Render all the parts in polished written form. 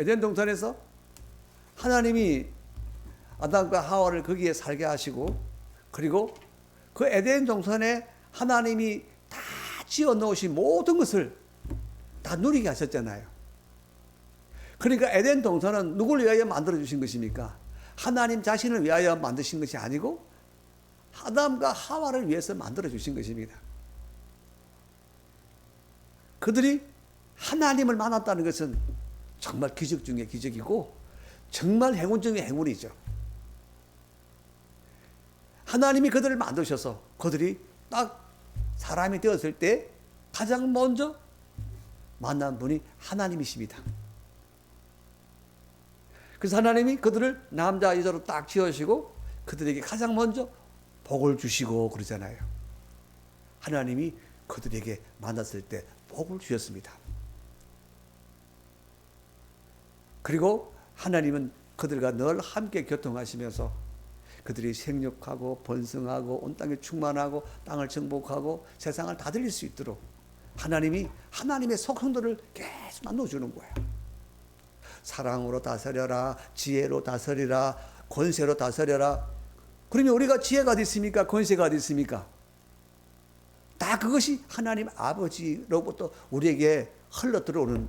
에덴 동산에서 하나님이 아담과 하와를 거기에 살게 하시고, 그리고 그 에덴 동산에 하나님이 다 지어 놓으신 모든 것을 다 누리게 하셨잖아요. 그러니까 에덴 동산은 누구를 위하여 만들어 주신 것입니까? 하나님 자신을 위하여 만드신 것이 아니고 아담과 하와를 위해서 만들어 주신 것입니다. 그들이 하나님을 만났다는 것은 정말 기적 중에 기적이고 정말 행운 중에 행운이죠. 하나님이 그들을 만드셔서 그들이 딱 사람이 되었을 때 가장 먼저 만난 분이 하나님이십니다. 그래서 하나님이 그들을 남자 여자로 딱 지으시고 그들에게 가장 먼저 복을 주시고 그러잖아요. 하나님이 그들에게 만났을 때 복을 주셨습니다. 그리고 하나님은 그들과 늘 함께 교통하시면서 그들이 생육하고 번성하고 온 땅에 충만하고 땅을 정복하고 세상을 다스릴 수 있도록 하나님이 하나님의 속성들을 계속 나눠주는 거예요. 사랑으로 다스려라, 지혜로 다스리라, 권세로 다스려라. 그러면 우리가 지혜가 어디 있습니까? 권세가 어디 있습니까? 다 그것이 하나님 아버지로부터 우리에게 흘러 들어오는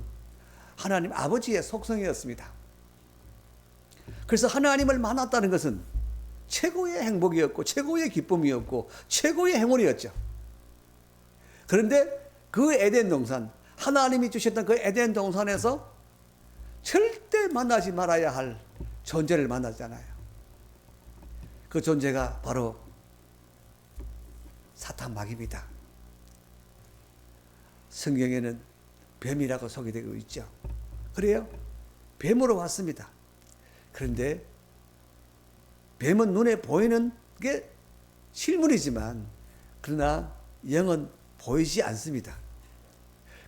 하나님 아버지의 속성이었습니다. 그래서 하나님을 만났다는 것은 최고의 행복이었고 최고의 기쁨이었고 최고의 행운이었죠. 그런데 그 에덴 동산, 하나님이 주셨던 그 에덴 동산에서 절대 만나지 말아야 할 존재를 만났잖아요. 그 존재가 바로 사탄 마귀입니다. 성경에는 뱀이라고 소개되고 있죠. 그래요? 뱀으로 왔습니다. 그런데 뱀은 눈에 보이는 게 실물이지만 그러나 영은 보이지 않습니다.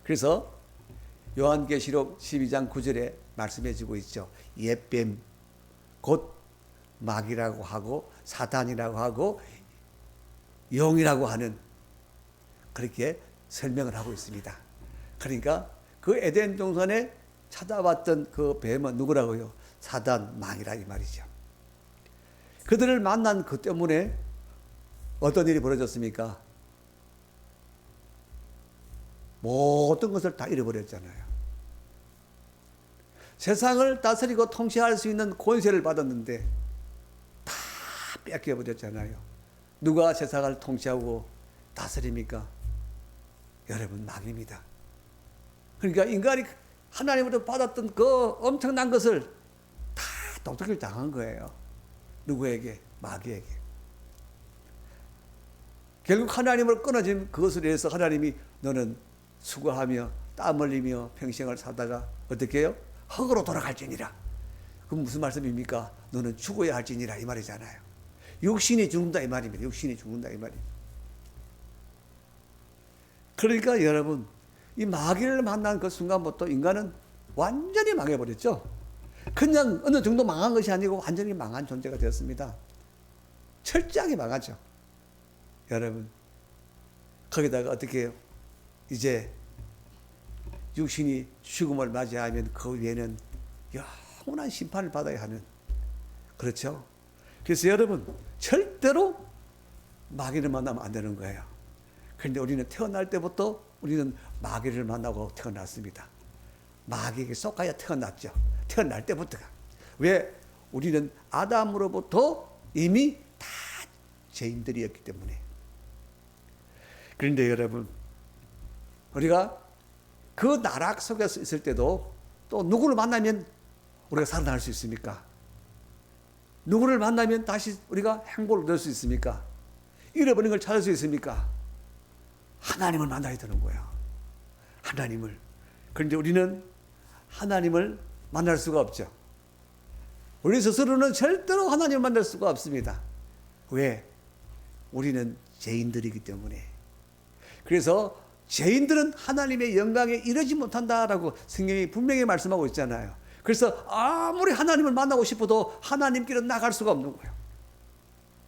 그래서 요한계시록 12장 9절에 말씀해 주고 있죠. 옛뱀 곧 마귀라고 하고 사탄이라고 하고 영이라고 하는 그렇게 설명을 하고 있습니다. 그러니까 그 에덴 동산에 찾아왔던 그 뱀은 누구라고요? 사단, 마귀라 이 말이죠. 그들을 만난 그 때문에 어떤 일이 벌어졌습니까? 모든 것을 다 잃어버렸잖아요. 세상을 다스리고 통치할 수 있는 권세를 받았는데 다 뺏겨버렸잖아요. 누가 세상을 통치하고 다스립니까? 여러분, 마귀입니다. 그러니까 인간이 하나님으로부터 받았던 그 엄청난 것을 다 독특을 당한 거예요. 누구에게? 마귀에게. 결국 하나님을 끊어진 그것을 위해서 하나님이 너는 수고하며 땀 흘리며 평생을 살다가 어떻게 해요? 흙으로 돌아갈지니라. 그럼 무슨 말씀입니까? 너는 죽어야 할지니라 이 말이잖아요. 육신이 죽는다 이 말입니다. 육신이 죽는다 이 말입니다. 그러니까 여러분, 이 마귀를 만난 그 순간부터 인간은 완전히 망해버렸죠. 그냥 어느 정도 망한 것이 아니고 완전히 망한 존재가 되었습니다. 철저하게 망하죠. 여러분, 거기다가 어떻게 해요? 이제 육신이 죽음을 맞이하면 그 위에는 영원한 심판을 받아야 하는, 그렇죠? 그래서 여러분, 절대로 마귀를 만나면 안 되는 거예요. 그런데 우리는 태어날 때부터 우리는 마귀를 만나고 태어났습니다. 마귀에게 속하여 태어났죠. 태어날 때부터가. 왜? 우리는 아담으로부터 이미 다 죄인들이었기 때문에. 그런데 여러분, 우리가 그 나락 속에서 있을 때도 또 누구를 만나면 우리가 살아날 수 있습니까? 누구를 만나면 다시 우리가 행복을 얻을 수 있습니까? 잃어버린 걸 찾을 수 있습니까? 하나님을 만나야 되는 거예요. 하나님을. 그런데 우리는 하나님을 만날 수가 없죠. 우리 스스로는 절대로 하나님을 만날 수가 없습니다. 왜? 우리는 죄인들이기 때문에. 그래서 죄인들은 하나님의 영광에 이르지 못한다라고 성경이 분명히 말씀하고 있잖아요. 그래서 아무리 하나님을 만나고 싶어도 하나님께는 나갈 수가 없는 거예요.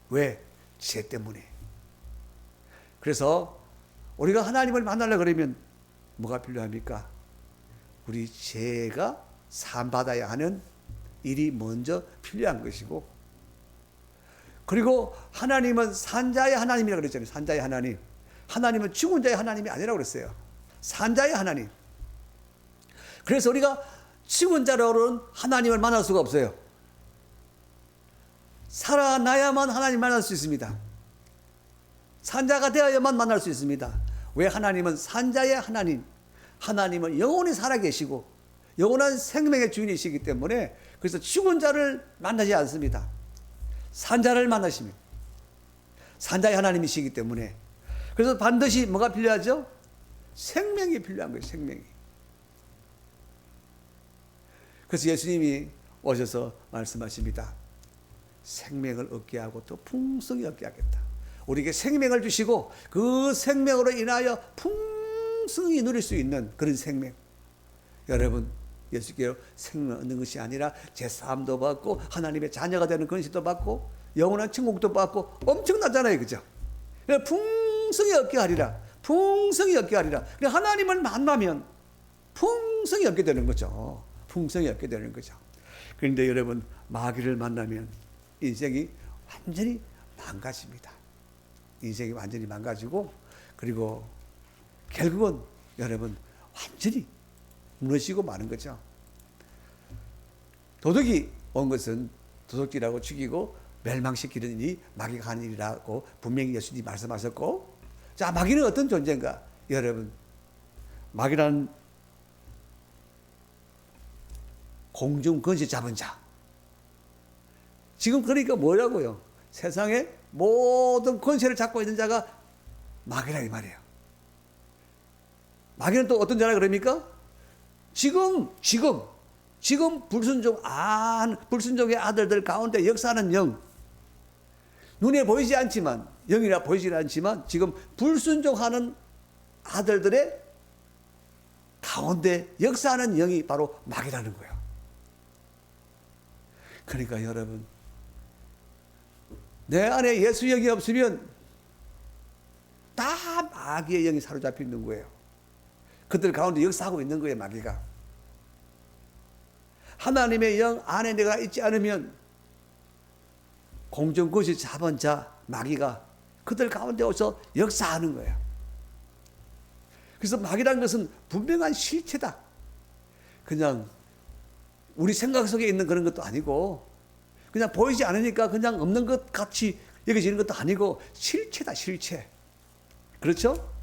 왜? 죄 때문에. 그래서 우리가 하나님을 만나려고 그러면 뭐가 필요합니까? 우리 죄가 사함받아야 하는 일이 먼저 필요한 것이고, 그리고 하나님은 산자의 하나님이라고 그랬잖아요. 산자의 하나님. 하나님은 죽은 자의 하나님이 아니라고 그랬어요. 산자의 하나님. 그래서 우리가 죽은 자로는 하나님을 만날 수가 없어요. 살아나야만 하나님 만날 수 있습니다. 산자가 되어야만 만날 수 있습니다. 왜? 하나님은 산자의 하나님. 하나님은 영원히 살아계시고 영원한 생명의 주인이시기 때문에, 그래서 죽은 자를 만나지 않습니다. 산자를 만나십니다. 산자의 하나님이시기 때문에. 그래서 반드시 뭐가 필요하죠? 생명이 필요한 거예요. 생명이. 그래서 예수님이 오셔서 말씀하십니다. 생명을 얻게 하고 또 풍성히 얻게 하겠다. 우리에게 생명을 주시고 그 생명으로 인하여 풍성히 누릴 수 있는 그런 생명. 여러분, 예수께로 생명 얻는 것이 아니라 제사함도 받고 하나님의 자녀가 되는 권세도 받고 영원한 천국도 받고 엄청나잖아요. 그죠? 풍성히 얻게 하리라. 풍성히 얻게 하리라. 하나님을 만나면 풍성히 얻게 되는 거죠. 풍성히 얻게 되는 거죠. 그런데 여러분, 마귀를 만나면 인생이 완전히 망가집니다. 인생이 완전히 망가지고, 그리고 결국은 여러분 완전히 무너지고 마는 거죠. 도둑이 온 것은 도둑질하고 죽이고 멸망시키는 일이 마귀가 하는 일이라고 분명히 예수님이 말씀하셨고, 자, 마귀는 어떤 존재인가? 여러분, 마귀라는 공중 권세 잡은 자. 지금 그러니까 뭐라고요? 세상에 모든 권세를 잡고 있는 자가 마귀라 이 말이에요. 마귀는 또 어떤 자라 그럽니까? 지금 불순종의 아들들 가운데 역사하는 영, 눈에 보이지 않지만, 영이라 보이지 않지만 지금 불순종하는 아들들의 가운데 역사하는 영이 바로 마귀라는 거예요. 그러니까 여러분, 내 안에 예수 영이 없으면 다 마귀의 영이 사로잡혀 있는 거예요. 그들 가운데 역사하고 있는 거예요, 마귀가. 하나님의 영 안에 내가 있지 않으면 공중것이 잡은 자 마귀가 그들 가운데 오서 역사하는 거예요. 그래서 마귀라는 것은 분명한 실체다. 그냥 우리 생각 속에 있는 그런 것도 아니고, 그냥 보이지 않으니까 그냥 없는 것 같이 여겨지는 것도 아니고, 실체다, 실체. 그렇죠?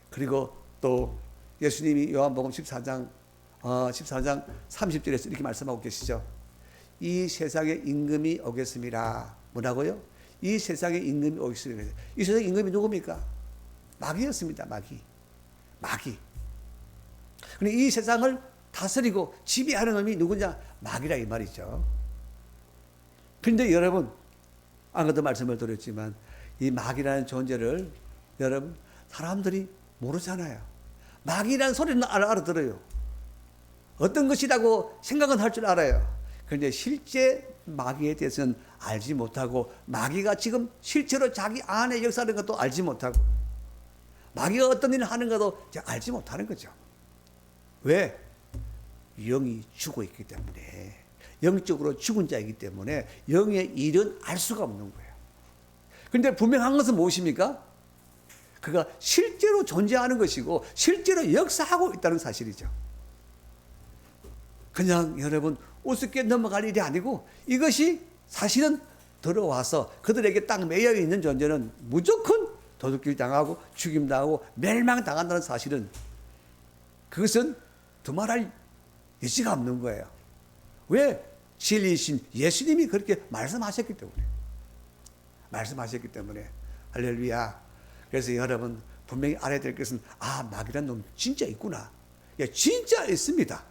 그리고 또 예수님이 요한복음 14장 30절에서 이렇게 말씀하고 계시죠. 이 세상에 임금이 오겠습니다. 뭐라고요? 이 세상에 임금이 오겠습니다. 이 세상에 임금이 누굽니까? 마귀였습니다. 마귀. 근데 이 세상을 다스리고 지배하는 놈이 누구냐? 마귀라 이 말이죠. 그런데 여러분, 아까도 말씀을 드렸지만 이 마귀라는 존재를 여러분 사람들이 모르잖아요. 마귀라는 소리는 알아들어요. 어떤 것이라고 생각은 할 줄 알아요. 그런데 실제 마귀에 대해서는 알지 못하고, 마귀가 지금 실제로 자기 안에 역사하는 것도 알지 못하고, 마귀가 어떤 일을 하는 것도 알지 못하는 거죠. 왜? 영이 죽어 있기 때문에, 영적으로 죽은 자이기 때문에 영의 일은 알 수가 없는 거예요. 그런데 분명한 것은 무엇입니까? 그가 실제로 존재하는 것이고 실제로 역사하고 있다는 사실이죠. 그냥 여러분 우습게 넘어갈 일이 아니고, 이것이 사실은 들어와서 그들에게 딱 매여 있는 존재는 무조건 도둑질 당하고 죽임 당하고 멸망 당한다는 사실은, 그것은 두말할 여지가 없는 거예요. 왜? 진리이신 예수님이 그렇게 말씀하셨기 때문에. 할렐루야. 그래서 여러분 분명히 알아야 될 것은, 마귀란 놈 진짜 있구나. 예, 진짜 있습니다.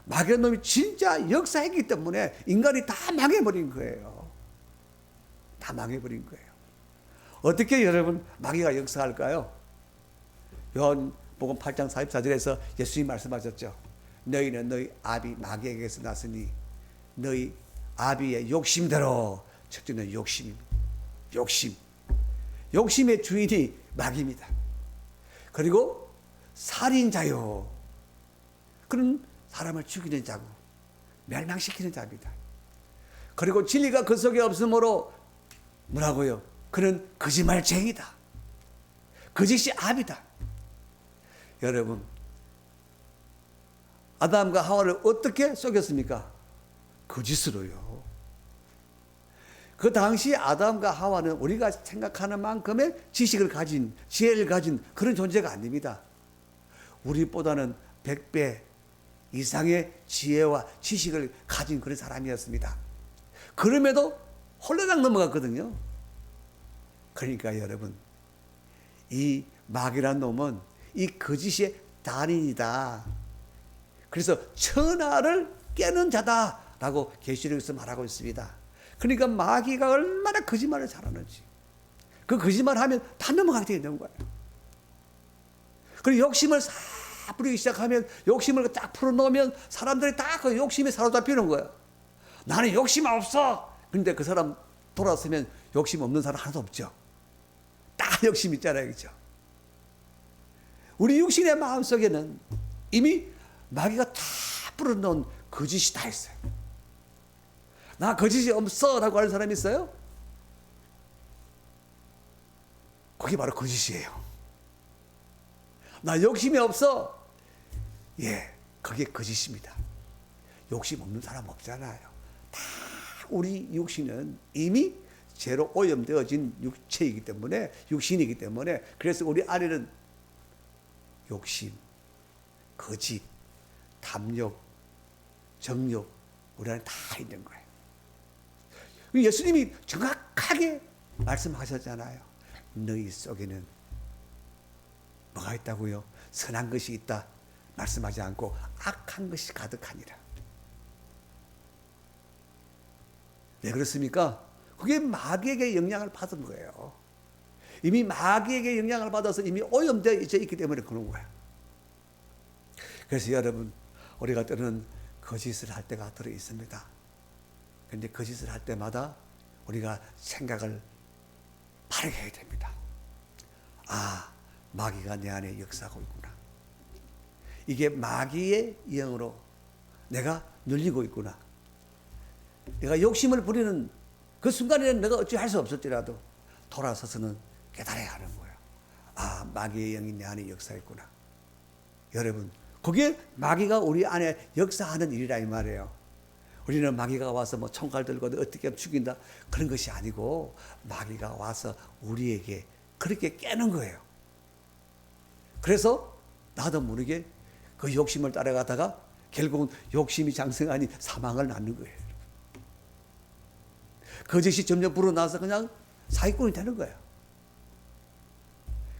마귀란 놈이 진짜 역사했기 때문에 인간이 다 망해버린 거예요. 다 망해버린 거예요. 어떻게 여러분 마귀가 역사할까요? 요한복음 8장 44절에서 예수님이 말씀하셨죠. 너희는 너희 아비 마귀에게서 났으니 너희 아비의 욕심대로. 첫째는 욕심의 주인이 마귀입니다. 그리고 살인자요. 그런 사람을 죽이는 자고 멸망시키는 자입니다. 그리고 진리가 그 속에 없으므로 뭐라고요? 그는 거짓말쟁이다. 거짓이 압이다. 여러분, 아담과 하와를 어떻게 속였습니까? 거짓으로요. 그 당시 아담과 하와는 우리가 생각하는 만큼의 지식을 가진, 지혜를 가진 그런 존재가 아닙니다. 우리보다는 100배 이상의 지혜와 지식을 가진 그런 사람이었습니다. 그럼에도 홀라당 넘어갔거든요. 그러니까 여러분, 이 마귀란 놈은 이 거짓의 달인이다. 그래서 천하를 깨는 자다라고 계시록에서 말하고 있습니다. 그러니까 마귀가 얼마나 거짓말을 잘하는지, 그 거짓말하면 다 넘어가게 되어 있는 거예요. 그리고 욕심을 싹 부리기 시작하면, 욕심을 딱 풀어놓으면 사람들이 다 그 욕심에 사로잡히는 거예요. 나는 욕심 없어. 그런데 그 사람 돌아서면 욕심 없는 사람 하나도 없죠. 다 욕심 있잖아요, 그렇죠? 우리 육신의 마음속에는 이미 마귀가 다 뿌려놓은 거짓이 다 있어요. 나 거짓이 없어 라고 하는 사람이 있어요? 그게 바로 거짓이에요. 나 욕심이 없어. 예, 그게 거짓입니다. 욕심 없는 사람 없잖아요. 다 우리 육신은 이미 죄로 오염되어진 육체이기 때문에, 육신이기 때문에, 그래서 우리 안에는 욕심, 거짓, 탐욕, 정욕, 우리 안에 다 있는 거예요. 예수님이 정확하게 말씀하셨잖아요. 너희 속에는 뭐가 있다고요? 선한 것이 있다 말씀하지 않고 악한 것이 가득하니라. 왜 그렇습니까? 그게 마귀에게 영향을 받은 거예요. 이미 마귀에게 영향을 받아서 이미 오염되어 있기 때문에 그런 거예요. 그래서 여러분, 우리가 때로는 거짓을 할 때가 들어 있습니다. 그런데 거짓을 할 때마다 우리가 생각을 바르게 해야 됩니다. 아, 마귀가 내 안에 역사하고 있구나. 이게 마귀의 영으로 내가 눌리고 있구나. 내가 욕심을 부리는 그 순간에는 내가 어찌 할 수 없었더라도 돌아서서는 깨달아야 하는 거예요. 아, 마귀의 영이 내 안에 역사했구나. 여러분, 그게 마귀가 우리 안에 역사하는 일이라 이 말이에요. 우리는 마귀가 와서 뭐 총칼 들고 어떻게 하면 죽인다 그런 것이 아니고, 마귀가 와서 우리에게 그렇게 깨는 거예요. 그래서 나도 모르게 그 욕심을 따라가다가 결국은 욕심이 장성하니 사망을 낳는 거예요. 거짓이 점점 불어나서 그냥 사기꾼이 되는 거예요.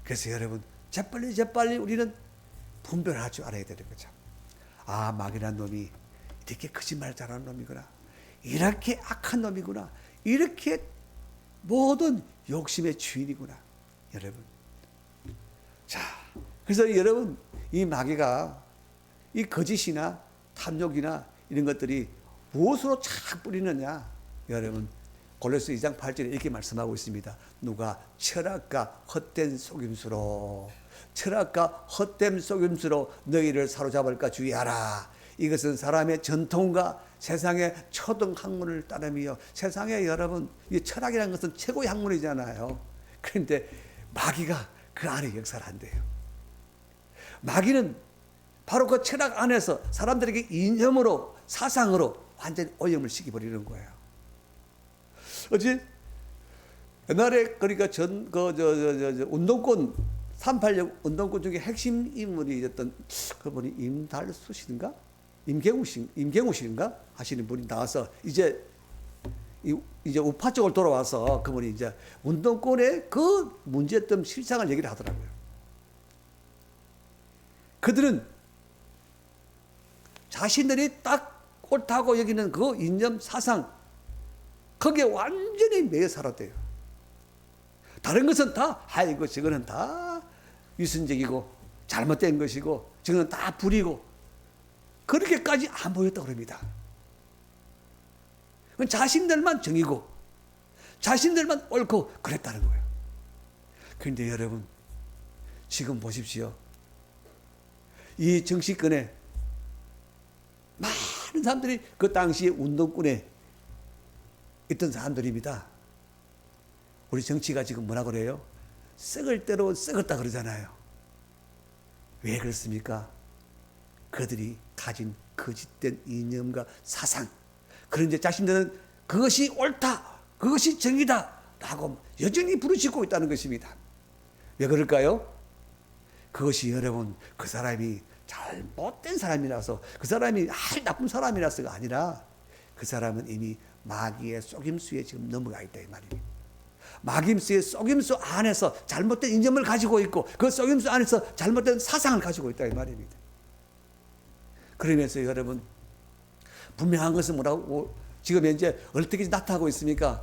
그래서 여러분, 재빨리 우리는 분별할 줄 알아야 되는 거죠. 아, 마귀란 놈이 이렇게 거짓말 잘하는 놈이구나. 이렇게 악한 놈이구나. 이렇게 모든 욕심의 주인이구나. 여러분. 자, 그래서 여러분, 이 마귀가 이 거짓이나 탐욕이나 이런 것들이 무엇으로 착 뿌리느냐. 여러분, 골로새 2장 8절에 이렇게 말씀하고 있습니다. 누가 철학과 헛된 속임수로, 철학과 헛된 속임수로 너희를 사로잡을까 주의하라. 이것은 사람의 전통과 세상의 초등 학문을 따르며, 세상에 여러분, 이 철학이라는 것은 최고의 학문이잖아요. 그런데 마귀가 그 안에 역사를 한대요. 마귀는 바로 그 철학 안에서 사람들에게 이념으로, 사상으로 완전히 오염을 시켜버리는 거예요. 어제 옛날에 그러니까 운동권 386 운동권 중에 핵심 인물이었던 그분이 임달수신가 임경우신가 하시는 분이 나와서 이제 우파 쪽을 돌아와서 그분이 이제 운동권의 그 문제점 실상을 얘기를 하더라고요. 그들은 자신들이 딱 옳다고 여기는 그 이념 사상, 거기에 완전히 매여 살았대요. 다른 것은 다, 아이고, 저거는 다 위선적이고 잘못된 것이고, 저거는 다 불이고, 그렇게까지 안 보였다고 합니다. 자신들만 정이고, 자신들만 옳고, 그랬다는 거예요. 그런데 여러분, 지금 보십시오. 이 정치권에 많은 사람들이 그 당시에 운동권에 있던 사람들입니다. 우리 정치가 지금 뭐라 그래요? 썩을 대로 썩었다 그러잖아요. 왜 그렇습니까? 그들이 가진 거짓된 이념과 사상, 그런데 자신들은 그것이 옳다, 그것이 정의다 라고 여전히 부르짖고 있다는 것입니다. 왜 그럴까요? 그것이 여러분 그 사람이 잘못된 사람이라서, 그 사람이 아주 나쁜 사람이라서가 아니라 그 사람은 이미 마귀의 속임수에 지금 넘어가 있다 이 말입니다. 마귀의 속임수 안에서 잘못된 이념을 가지고 있고 그 속임수 안에서 잘못된 사상을 가지고 있다 이 말입니다. 그러면서 여러분 분명한 것은 뭐라고 지금 현재 어떻게 나타나고 있습니까?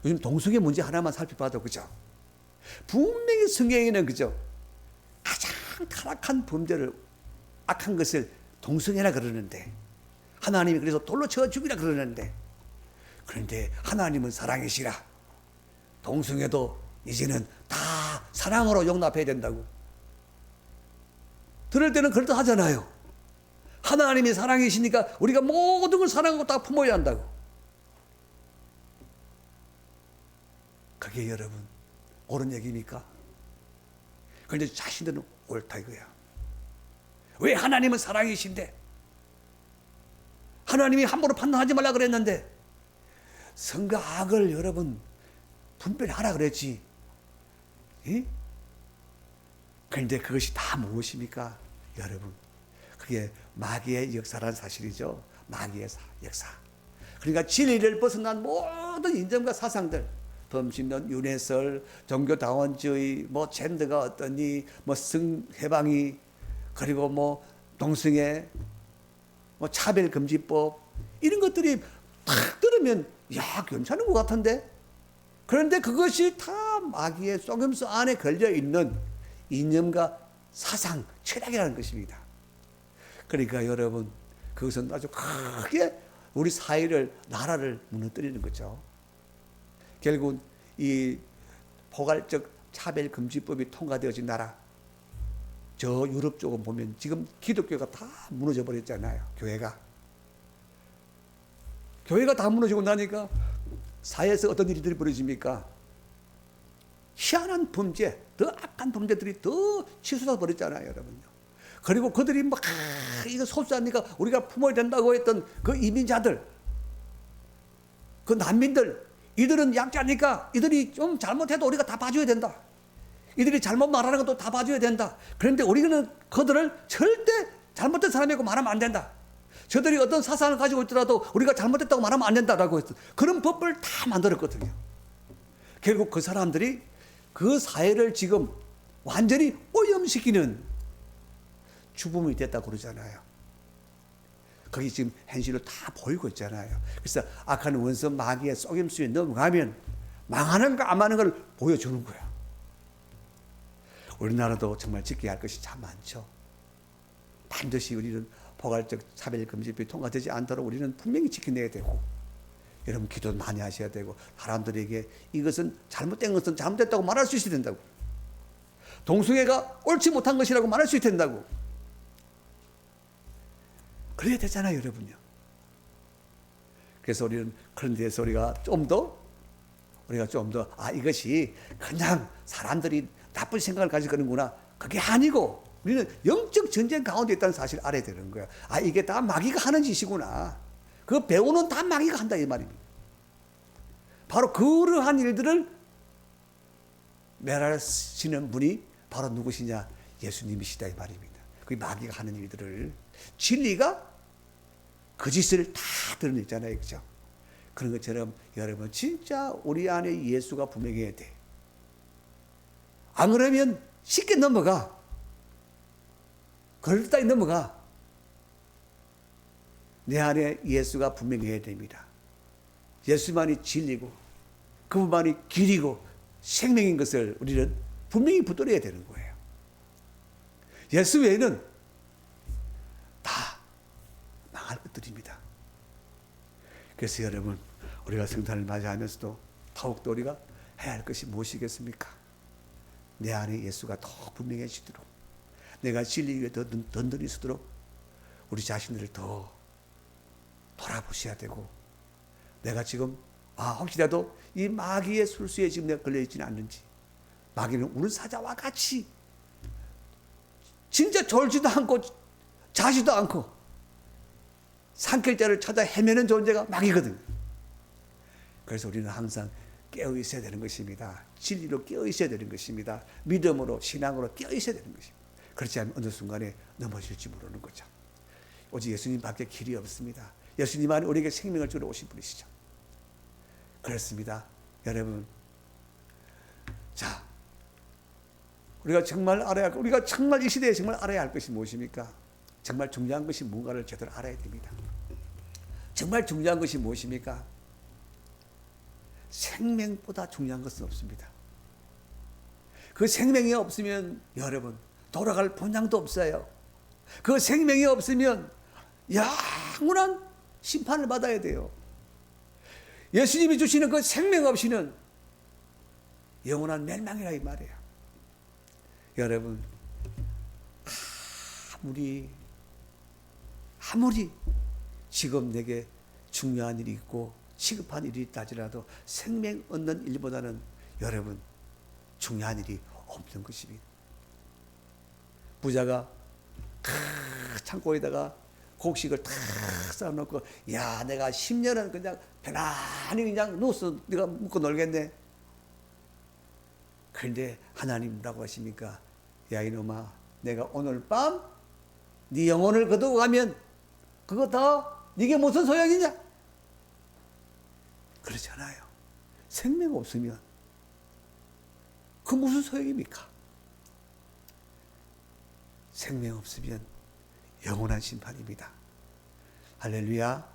요즘 동성애 문제 하나만 살펴봐도 그죠? 분명히 성경에는 그죠? 가장 타락한 범죄를, 악한 것을 동성애라 그러는데, 하나님이 그래서 돌로 쳐 죽이라 그러는데, 그런데 하나님은 사랑이시라 동성애도 이제는 다 사랑으로 용납해야 된다고. 들을 때는 그렇다 하잖아요. 하나님이 사랑이시니까 우리가 모든 걸 사랑하고 다 품어야 한다고. 그게 여러분 옳은 얘기입니까? 그런데 자신들은 옳다 이거야. 왜 하나님은 사랑이신데? 하나님이 함부로 판단하지 말라 그랬는데 선과 악을 여러분 분별하라 그랬지. 예? 그런데 그것이 다 무엇입니까? 여러분 그게 마귀의 역사라는 사실이죠. 마귀의 역사. 그러니까 진리를 벗어난 모든 이념과 사상들, 범신론, 윤회설, 종교다원주의, 뭐 젠더가 어떠니, 뭐 성해방이, 그리고 뭐 동성애, 뭐 차별금지법, 이런 것들이 탁 들으면 야 괜찮은 것 같은데, 그런데 그것이 다 마귀의 속임수 안에 걸려 있는 이념과 사상, 철학이라는 것입니다. 그러니까 여러분 그것은 아주 크게 우리 사회를, 나라를 무너뜨리는 거죠. 결국 이 포괄적 차별금지법이 통과되어진 나라, 저 유럽 쪽은 보면 지금 기독교가 다 무너져 버렸잖아요. 교회가 다 무너지고 나니까 사회에서 어떤 일들이 벌어집니까? 희한한 범죄, 더 악한 범죄들이 더 치솟아 버렸잖아요, 여러분요. 그리고 그들이 막 이거 소수하니까 우리가 품어야 된다고 했던 그 이민자들, 그 난민들, 이들은 약자니까 이들이 좀 잘못해도 우리가 다 봐줘야 된다. 이들이 잘못 말하는 것도 다 봐줘야 된다. 그런데 우리는 그들을 절대 잘못된 사람이라고 말하면 안 된다. 저들이 어떤 사상을 가지고 있더라도 우리가 잘못했다고 말하면 안 된다라고 했어. 그런 법을 다 만들었거든요. 결국 그 사람들이 그 사회를 지금 완전히 오염시키는 주범이 됐다고 그러잖아요. 거기 지금 현실로 다 보이고 있잖아요. 그래서 악한 원수 마귀의 속임수에 넘어가면 망하는 거 안 망하는 걸 보여주는 거야. 우리나라도 정말 지켜야 할 것이 참 많죠. 반드시 우리는 포괄적 차별금지법이 통과되지 않도록 우리는 분명히 지켜내야 되고, 여러분 기도 많이 하셔야 되고, 사람들에게 이것은 잘못된 것은 잘못됐다고 말할 수 있어야 된다고, 동성애가 옳지 못한 것이라고 말할 수 있어야 된다고. 그래야 되잖아요, 여러분요. 그래서 우리는 그런 데서 우리가 좀 더 이것이 그냥 사람들이 나쁜 생각을 가지고 있는구나, 그게 아니고 우리는 영적 전쟁 가운데 있다는 사실을 알아야 되는 거야. 이게 다 마귀가 하는 짓이구나. 그 배우는 다 마귀가 한다 이 말입니다. 바로 그러한 일들을 멸하시는 분이 바로 누구시냐? 예수님이시다 이 말입니다. 그 마귀가 하는 일들을, 진리가 거짓을 다 드러냈잖아요, 그죠? 그런 것처럼 여러분 진짜 우리 안에 예수가 분명해야 돼. 안 그러면 쉽게 넘어가. 그럴듯하게 넘어가. 내 안에 예수가 분명해야 됩니다. 예수만이 진리고 그분만이 길이고 생명인 것을 우리는 분명히 붙들어야 되는 거예요. 예수 외에는 다 망할 것들입니다. 그래서 여러분 우리가 성탄을 맞이하면서도 더욱더 우리가 해야 할 것이 무엇이겠습니까? 내 안에 예수가 더 분명해지도록, 내가 진리 위에 더 든든히 서도록 우리 자신들을 더 돌아보셔야 되고, 내가 지금 혹시라도 이 마귀의 술수에 지금 내가 걸려있지는 않는지, 마귀는 우는 사자와 같이 진짜 졸지도 않고 자지도 않고 산길자를 찾아 헤매는 존재가 마귀거든요. 그래서 우리는 항상 깨어 있어야 되는 것입니다. 진리로 깨어 있어야 되는 것입니다. 믿음으로, 신앙으로 깨어 있어야 되는 것입니다. 그렇지 않으면 어느 순간에 넘어질지 모르는 거죠. 오직 예수님밖에 길이 없습니다. 예수님만이 우리에게 생명을 주러 오신 분이시죠. 그렇습니다. 여러분, 자, 우리가 정말 알아야 할, 우리가 정말 이 시대에 정말 알아야 할 것이 무엇입니까? 정말 중요한 것이 뭔가를 제대로 알아야 됩니다. 정말 중요한 것이 무엇입니까? 생명보다 중요한 것은 없습니다. 그 생명이 없으면 여러분 돌아갈 본향도 없어요. 그 생명이 없으면 영원한 심판을 받아야 돼요. 예수님이 주시는 그 생명 없이는 영원한 멸망이라 이 말이에요. 여러분, 아무리 지금 내게 중요한 일이 있고 시급한 일이 있다 할지라도 생명 얻는 일보다는 여러분 중요한 일이 없는 것입니다. 부자가 창고에다가 곡식을 탁 쌓아놓고, 야, 내가 10년은 그냥 편안히 그냥 누워서 내가 먹고 놀겠네. 그런데 하나님 뭐라고 하십니까? 야, 이놈아, 내가 오늘 밤 네 영혼을 거두고 가면 그거 다 네게 무슨 소용이냐? 그렇잖아요. 생명 없으면 그 무슨 소용입니까? 생명 없으면 영원한 심판입니다. 할렐루야.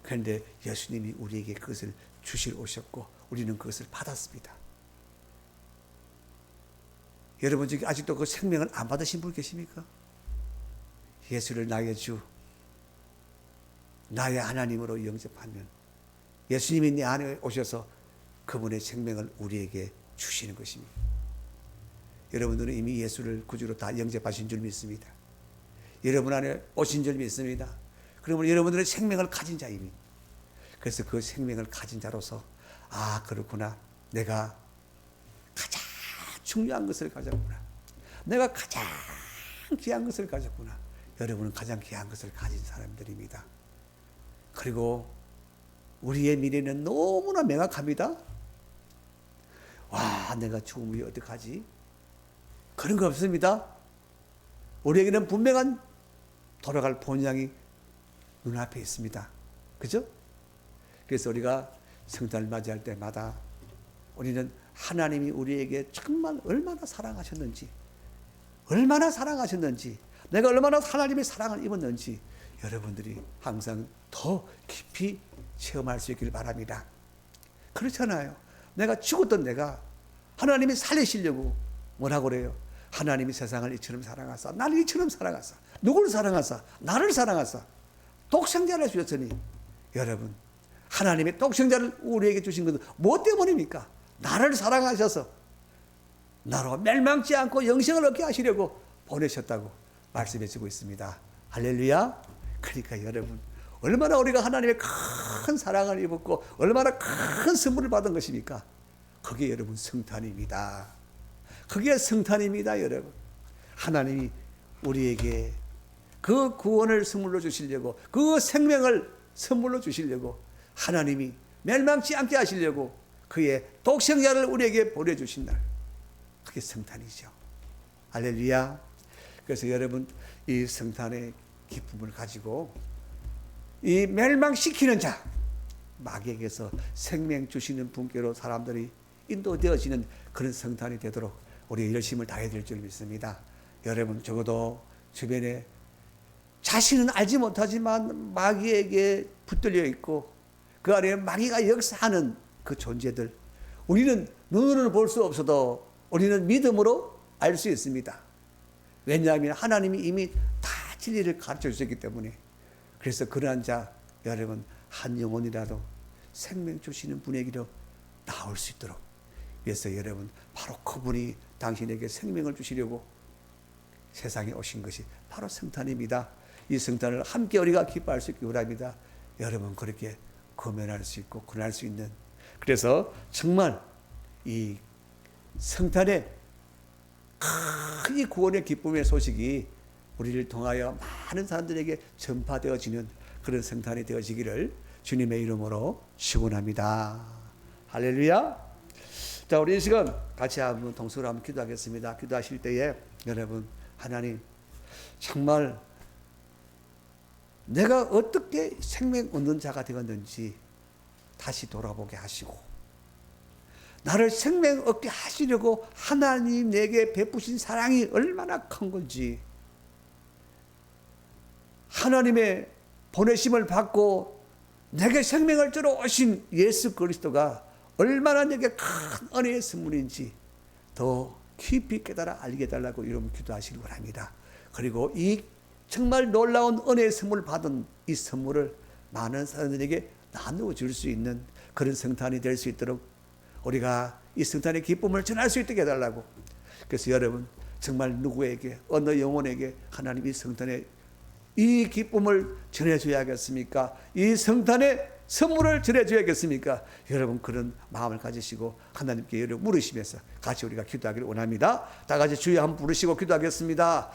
그런데 예수님이 우리에게 그것을 주시러 오셨고 우리는 그것을 받았습니다. 여러분 중에 아직도 그 생명을 안 받으신 분 계십니까? 예수를 나의 주, 나의 하나님으로 영접하면 예수님이 내 안에 오셔서 그분의 생명을 우리에게 주시는 것입니다. 여러분들은 이미 예수를 구주로 다 영접하신 줄 믿습니다. 여러분 안에 오신 줄 믿습니다. 그러면 여러분들의 생명을 가진 자입니다. 그래서 그 생명을 가진 자로서 그렇구나. 내가 가장 중요한 것을 가졌구나. 내가 가장 귀한 것을 가졌구나. 여러분은 가장 귀한 것을 가진 사람들입니다. 그리고 우리의 미래는 너무나 명확합니다. 내가 죽으면 어떡하지? 그런 거 없습니다. 우리에게는 분명한 돌아갈 본향이 눈앞에 있습니다. 그죠? 그래서 우리가 성탄을 맞이할 때마다 우리는 하나님이 우리에게 정말 얼마나 사랑하셨는지, 내가 얼마나 하나님의 사랑을 입었는지 여러분들이 항상 더 깊이 체험할 수 있기를 바랍니다. 그렇잖아요. 내가 죽었던 내가 하나님이 살리시려고 뭐라고 그래요? 하나님이 세상을 이처럼 사랑하사, 나를 이처럼 사랑하사, 누구를 사랑하사? 나를 사랑하사 독생자를 주셨으니, 여러분 하나님의 독생자를 우리에게 주신 것은 무엇 때문입니까? 나를 사랑하셔서 나로 멸망치 않고 영생을 얻게 하시려고 보내셨다고 말씀해 주고 있습니다. 할렐루야. 그러니까 여러분 얼마나 우리가 하나님의 큰 사랑을 입었고 얼마나 큰 선물을 받은 것입니까? 그게 여러분 성탄입니다. 그게 성탄입니다. 여러분 하나님이 우리에게 그 구원을 선물로 주시려고, 그 생명을 선물로 주시려고, 하나님이 멸망치 않게 하시려고 그의 독생자를 우리에게 보내주신 날, 그게 성탄이죠. 할렐루야. 그래서 여러분 이 성탄의 기쁨을 가지고 이 멸망시키는 자, 마귀에게서 생명 주시는 분께로 사람들이 인도되어지는 그런 성탄이 되도록 우리 열심을 다해야 될 줄 믿습니다. 여러분 적어도 주변에 자신은 알지 못하지만 마귀에게 붙들려 있고 그 안에 마귀가 역사하는 그 존재들, 우리는 눈으로는 볼 수 없어도 우리는 믿음으로 알 수 있습니다. 왜냐하면 하나님이 이미 다 진리를 가르쳐 주셨기 때문에. 그래서 그러한 자 여러분 한 영혼이라도 생명 주시는 분에게로 나올 수 있도록, 그래서 여러분 바로 그분이 당신에게 생명을 주시려고 세상에 오신 것이 바로 성탄입니다. 이 성탄을 함께 우리가 기뻐할 수 있기 바랍니다. 여러분 그렇게 거면할 수 있고 권할 수 있는, 그래서 정말 이 성탄의 큰 이 구원의 기쁨의 소식이 우리를 통하여 많은 사람들에게 전파되어지는 그런 성탄이 되어지기를 주님의 이름으로 축원합니다. 할렐루야. 자, 우리 이 시간 같이 한번 동서로 한번 기도하겠습니다. 기도하실 때에 여러분, 하나님 정말 내가 어떻게 생명 얻는 자가 되었는지 다시 돌아보게 하시고, 나를 생명 얻게 하시려고 하나님 내게 베푸신 사랑이 얼마나 큰 건지, 하나님의 보내심을 받고 내게 생명을 주러 오신 예수 그리스도가 얼마나 내게 큰 은혜의 선물인지 더 깊이 깨달아 알게 해달라고 이름 기도하시기 바랍니다. 그리고 이 정말 놀라운 은혜의 선물을 받은 이 선물을 많은 사람들에게 나누어 줄 수 있는 그런 성탄이 될 수 있도록 우리가 이 성탄의 기쁨을 전할 수 있게 해달라고. 그래서 여러분 정말 누구에게, 어느 영혼에게 하나님 이 성탄의 이 기쁨을 전해줘야겠습니까? 이 성탄의 선물을 전해줘야겠습니까? 여러분 그런 마음을 가지시고 하나님께 여러분 물으시면서 같이 우리가 기도하기를 원합니다. 다 같이 주여 한번 부르시고 기도하겠습니다.